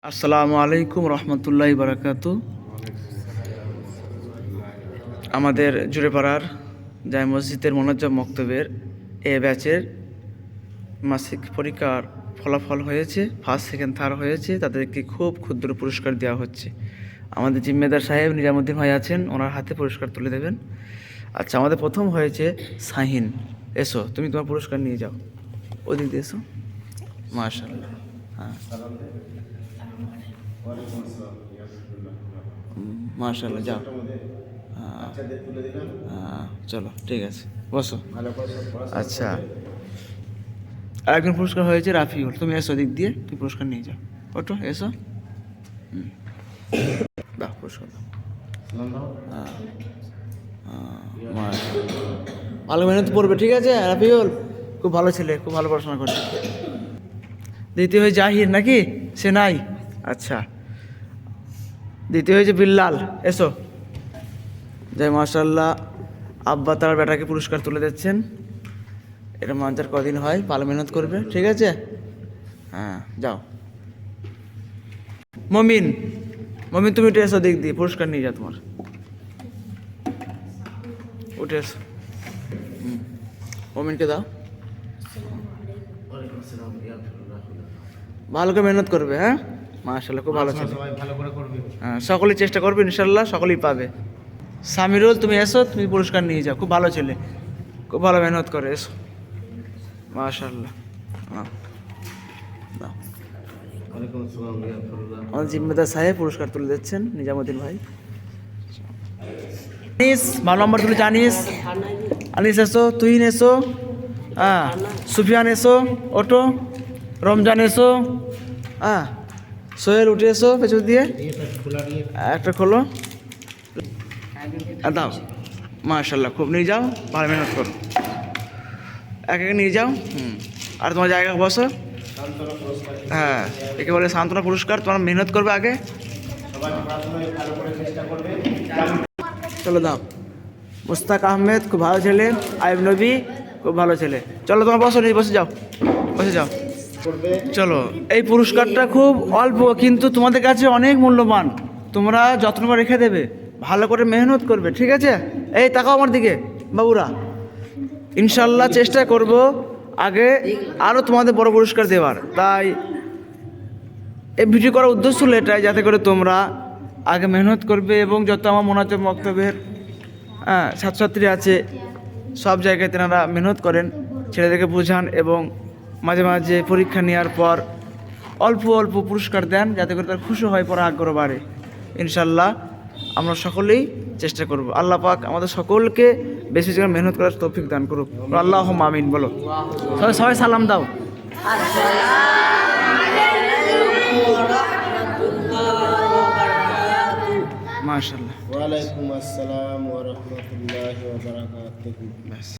আসসালামু আলাইকুম রহমতুল্লাহি বারাকাতু। আমাদের জুড়েপাড়ার জামে মসজিদের মোনাজ্জম মক্তবের এ ব্যাচের মাসিক পরীক্ষার ফলাফল হয়েছে, ফার্স্ট সেকেন্ড থার্ড হয়েছে। তাদেরকে খুব ক্ষুদ্র পুরস্কার দেওয়া হচ্ছে। আমাদের জিম্মেদার সাহেব নিজামুদ্দিন ভাই আছেন, ওনার হাতে পুরস্কার তুলে দেবেন। আচ্ছা, আমাদের প্রথম হয়েছে শাহিন। এসো, তুমি তোমার পুরস্কার নিয়ে যাও, ওদিক দিয়ে এসো। মাশাআল্লাহ। হ্যাঁ, মাশাআল্লাহ, যাও। চলো, ঠিক আছে, বসো। আচ্ছা, আরেকজন পুরস্কার হয়েছে রাফিউল। তুমি এসো দিক দিয়ে, তুমি পুরস্কার নিয়ে যাও। ওটো, এসো। দাও পুরস্কার, দাও। ভালো মেহনত পড়বে, ঠিক আছে রাফিউল? খুব ভালো ছেলে, খুব ভালো পড়াশোনা করছে। দ্বিতীয় হয়েছে জাহির, নাকি সে নাই? আচ্ছা, দ্বিতীয় হয়েছে বিল্লাল। এসো। যাই, মাশাআল্লাহ, আব্বা তার বেটাকে পুরস্কার তুলে দিচ্ছেন। এটা মানজার কদিন হয়, ভালো মেহনত করবে, ঠিক আছে? হ্যাঁ, যাও। মমিন, মমিন তুমি উঠে এসো দিক দিয়ে, পুরস্কার নিয়ে যাও তোমার। উঠে এসো। মমিনকে দাও। ভালো করে মেহনত করবে, হ্যাঁ? মাশাআল্লাহ, খুব ভালো ছেলে। হ্যাঁ, সকলেই চেষ্টা করবে, ইনশাল্লাহ সকলেই পাবে। সামিরুল, তুমি এসো, তুমি পুরস্কার নিয়ে যাও। খুব ভালো ছেলে, খুব ভালো মেহনত করে। এসো, মাশাআল্লাহ। আমার জিম্মেদার সাহেব পুরস্কার তুলে দিচ্ছেন, নিজামুদ্দিন ভাই। আনিস, ভালো নম্বর তুলে জানিস। আনিস এসো, তুহিন এসো। হ্যাঁ, সুফিয়ান এসো, ওটো। রমজান এসো। হ্যাঁ, সোহেল উঠে এসো পেছন দিয়ে, একটা খোলো, দাও। মাশাআল্লাহ, খুব নিয়ে যাও, ভালো মেহনত করো। এক এক নিয়ে যাও। আর তোমার জায়গা বসো। হ্যাঁ, একে বলে সান্ত্বনা পুরস্কার। তোমার মেহনত করবে আগে। চলো, দাও। মুস্তাক আহমেদ, খুব ভালো ছেলে। আইব নবী, খুব ভালো ছেলে। চলো, তোমার বসো, নিয়ে বসে যাও, বসে যাও। চলো, এই পুরস্কারটা খুব অল্প, কিন্তু তোমাদের কাছে অনেক মূল্যবান। তোমরা যত্ন করে রেখে দেবে, ভালো করে মেহনত করবে, ঠিক আছে? এই তাকাও আমার দিকে বাবুরা। ইনশাল্লাহ চেষ্টা করব আগে আরও তোমাদের বড় পুরস্কার দেওয়ার। তাই এই ভিডিও করার উদ্দেশ্য হলো এটাই, যাতে করে তোমরা আগে মেহনত করবে এবং যত আমার মোনাজাত মক্তবের ছাত্রছাত্রী আছে, সব জায়গায় তেনারা মেহনত করেন, ছেলেদেরকে বোঝান এবং মাঝে মাঝে পরীক্ষা নেওয়ার পর অল্প অল্প পুরস্কার দেন, যাতে করে তার খুশি হয়, পড়া আগ্রহ বাড়ে। ইনশাল্লাহ আমরা সকলেই চেষ্টা করব। আল্লাহ পাক আমাদের সকলকে বেশি করে মেহনত করার তৌফিক দান করুক। আল্লাহুম্মা আমিন। বলো, সবাই সবাই সালাম দাও। মাশাআল্লাহ। ওয়া আলাইকুম আসসালাম ওয়া রাহমাতুল্লাহি ওয়া বারাকাতুহু।